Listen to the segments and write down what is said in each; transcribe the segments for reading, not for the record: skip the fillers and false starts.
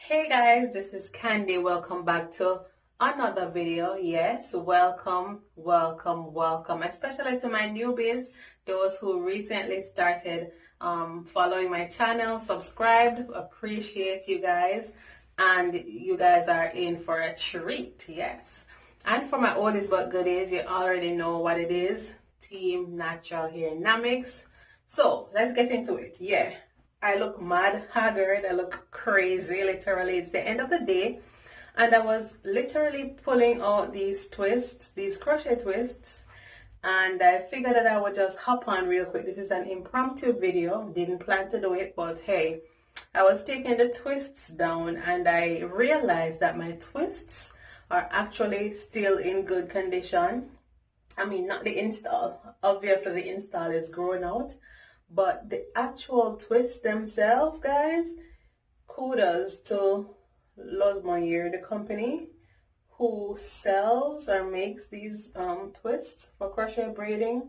Hey guys, this is Candy. Welcome back to another video. Yes, welcome, especially to my newbies, those who recently started following my channel, subscribed. Appreciate you guys, and you guys are in for a treat. Yes, and for my oldies but goodies, you already know what it is. Team Natural Hair Dynamics. So let's get into it. Yeah, I look mad, haggard, I look crazy, literally. It's the end of the day, and I was literally pulling out these twists, these crochet twists, and I figured that I would just hop on real quick. This is an impromptu video, didn't plan to do it, but hey, I was taking the twists down and I realized that my twists are actually still in good condition. I mean, not the install. Obviously, the install is grown out. But the actual twists themselves, guys, kudos to Losmoyer, the company who sells or makes these twists for crochet braiding.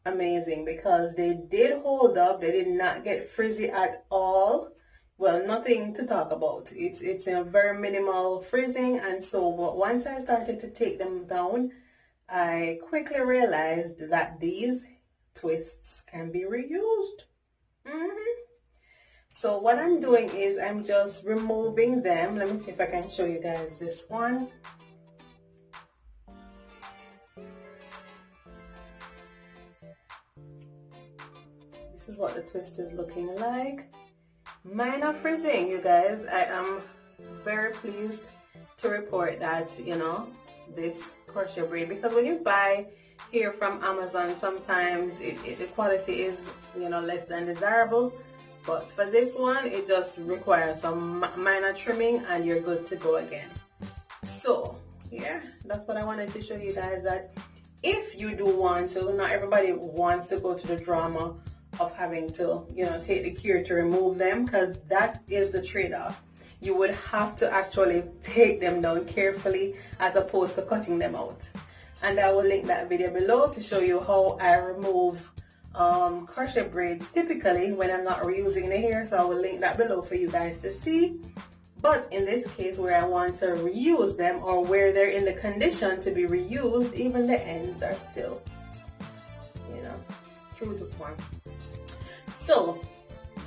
Amazing, because they did hold up. They did not get frizzy at all. Well, nothing to talk about. It's a very minimal frizzing, and so once I started to take them down, I quickly realized that these twists can be reused. So what I'm doing is I'm just removing them. Let me see if I can show you guys this one. This is what the twist is looking like. Minor frizzing, you guys. I am very pleased to report that, you know, this crochet braid, because when you buy here from Amazon, sometimes the quality is, you know, less than desirable, but for this one it just requires some minor trimming and you're good to go again. So yeah, that's what I wanted to show you guys, that if you do want to, not everybody wants to go to the drama of having to, you know, take the care to remove them, because that is the trade-off. You would have to actually take them down carefully as opposed to cutting them out. And I will link that video below to show you how I remove crochet braids typically when I'm not reusing the hair. So I will link that below for you guys to see. But in this case, where I want to reuse them, or where they're in the condition to be reused, even the ends are still, you know, true to form. So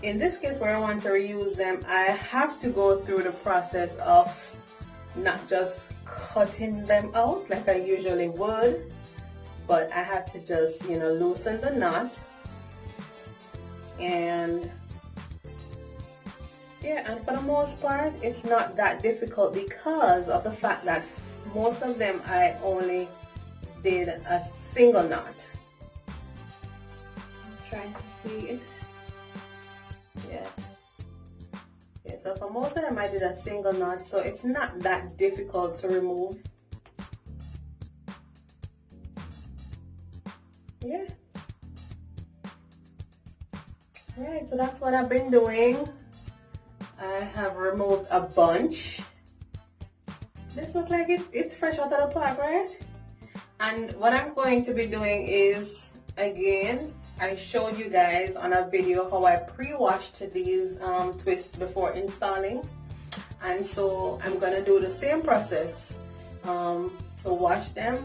in this case where I want to reuse them, I have to go through the process of not just cutting them out like I usually would, but I have to just, you know, loosen the knot. And yeah, and for the most part it's not that difficult because of the fact that most of them I only did a single knot. I'm trying to see it. Yeah. So for most of them I did a single knot, so it's not that difficult to remove. Yeah. Alright, so that's what I've been doing. I have removed a bunch. This looks like it's fresh out of the pot, right? And what I'm going to be doing is, again, I showed you guys on a video how I pre-washed these twists before installing, and so I'm gonna do the same process to wash them.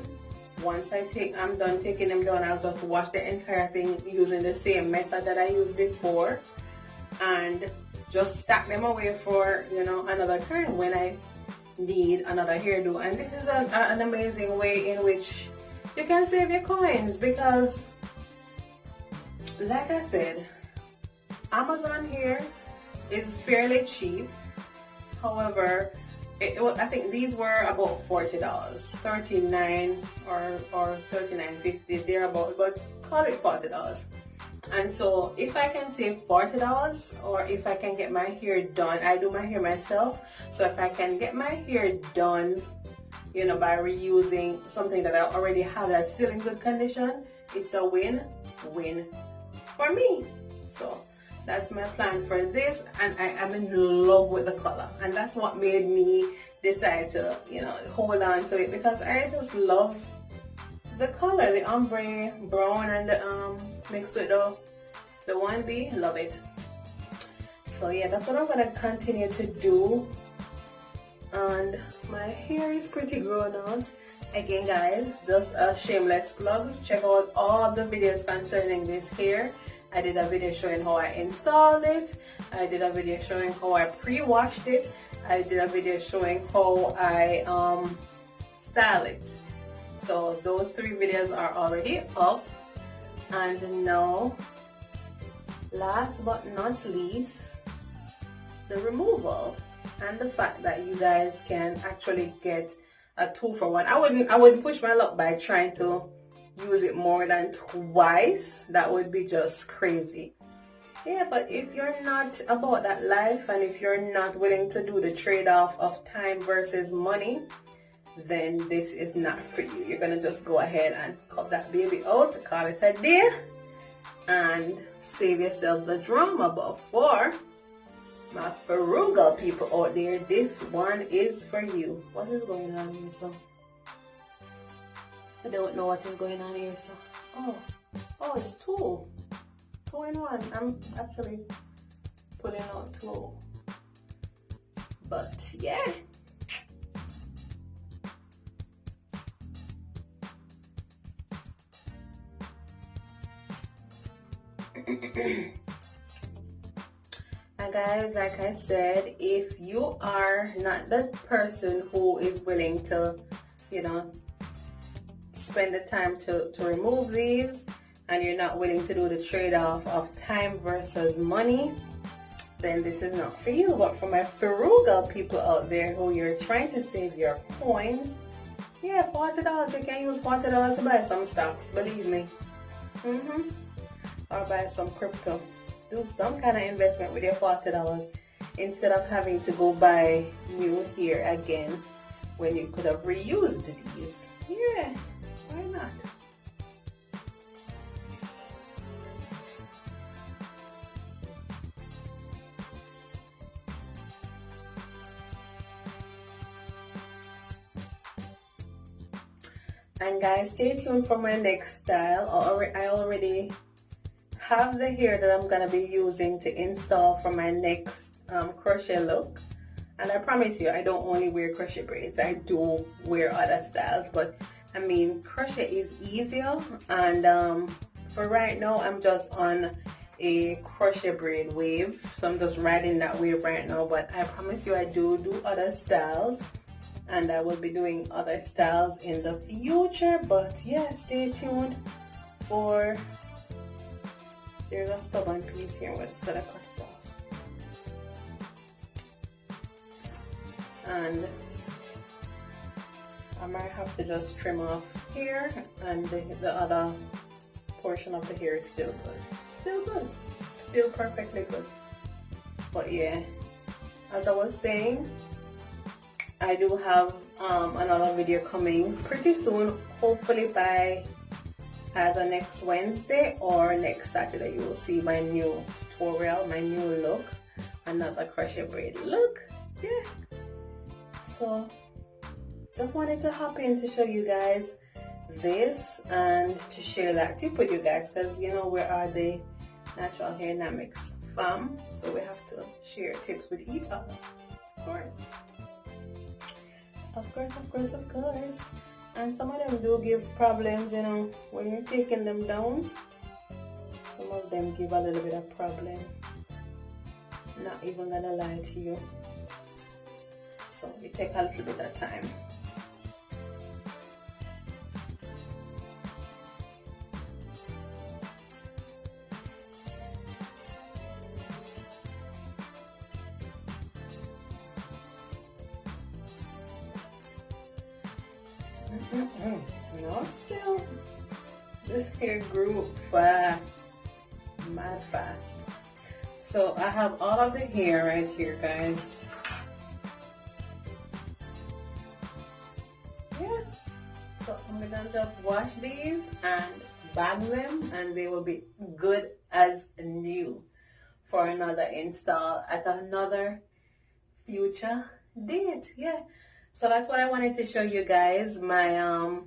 Once I'm done taking them down, I'll just wash the entire thing using the same method that I used before, and just stack them away for, you know, another time when I need another hairdo. And this is an amazing way in which you can save your coins, because like I said, Amazon here is fairly cheap. However, I think these were about $40, $39 or $39.50, they're about, but call it $40. And so if I can save $40, or if I can get my hair done, I do my hair myself, so if I can get my hair done, you know, by reusing something that I already have that's still in good condition, it's a win-win for me. So that's my plan for this, and I am in love with the color, and that's what made me decide to, you know, hold on to it, because I just love the color, the ombre brown and the mixed with the 1B. Love it. So yeah, that's what I'm gonna continue to do. And my hair is pretty grown out. Again guys, just a shameless plug, check out all of the videos concerning this hair. I did a video showing how I installed it, I did a video showing how I pre-washed it, I did a video showing how I style it. So those 3 videos are already up. And now, last but not least, the removal and the fact that you guys can actually get a 2-for-1. I wouldn't push my luck by trying to use it more than twice. That would be just crazy. Yeah, but if you're not about that life, and if you're not willing to do the trade-off of time versus money, then this is not for you. You're gonna just go ahead and cut that baby out, call it a day, and save yourself the drama. But for my frugal people out there, this one is for you. What is going on here, so? I don't know what is going on here, so. Oh, it's 2 in 1. I'm actually pulling out 2. But yeah. And guys, like I said, if you are not the person who is willing to, you know, spend the time to remove these, and you're not willing to do the trade-off of time versus money, then this is not for you. But for my frugal people out there who you're trying to save your coins, yeah, $40, you can use $40 to buy some stocks, believe me. Or buy some crypto. Do some kind of investment with your $40 instead of having to go buy new hair again when you could have reused these. Yeah, why not? And guys, stay tuned for my next style. I already have the hair that I'm gonna be using to install for my next crochet look. And I promise you, I don't only wear crochet braids, I do wear other styles, but I mean, crochet is easier. And for right now, I'm just on a crochet braid wave, so I'm just riding that wave right now. But I promise you, I do other styles, and I will be doing other styles in the future. But yeah, stay tuned for. There's a stubborn piece here where it's gonna cut it off. And I might have to just trim off here, and the other portion of the hair is still good. Still good. Still perfectly good. But yeah, as I was saying, I do have another video coming pretty soon, hopefully by either next Wednesday or next Saturday. You will see my new tutorial, my new look, another crochet braid look. Yeah, so just wanted to hop in to show you guys this and to share that tip with you guys, because you know we are the Natural Hair Dynamics fam, so we have to share tips with each other, of course. Of course. And some of them do give problems, you know, when you're taking them down. Some of them give a little bit of problem. Not even gonna lie to you. So it takes a little bit of time. No, still, this hair grew fast, mad fast. So I have all of the hair right here, guys. Yeah, so I'm gonna just wash these and bag them, and they will be good as new for another install at another future date. Yeah, so that's what I wanted to show you guys, my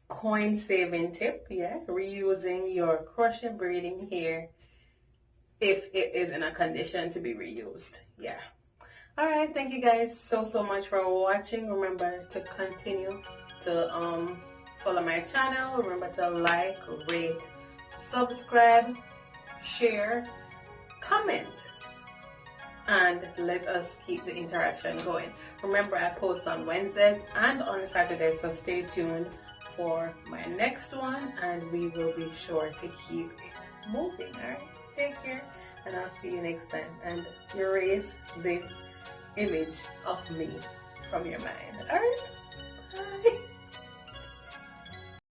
coin saving tip. Yeah, reusing your crochet braiding hair if it is in a condition to be reused. Yeah. All right, thank you guys so much for watching. Remember to continue to follow my channel. Remember to like, rate, subscribe, share, comment, and let us keep the interaction going. Remember, I post on Wednesdays and on Saturdays, so stay tuned for my next one, and we will be sure to keep it moving. All right, take care, and I'll see you next time. And erase this image of me from your mind. All right.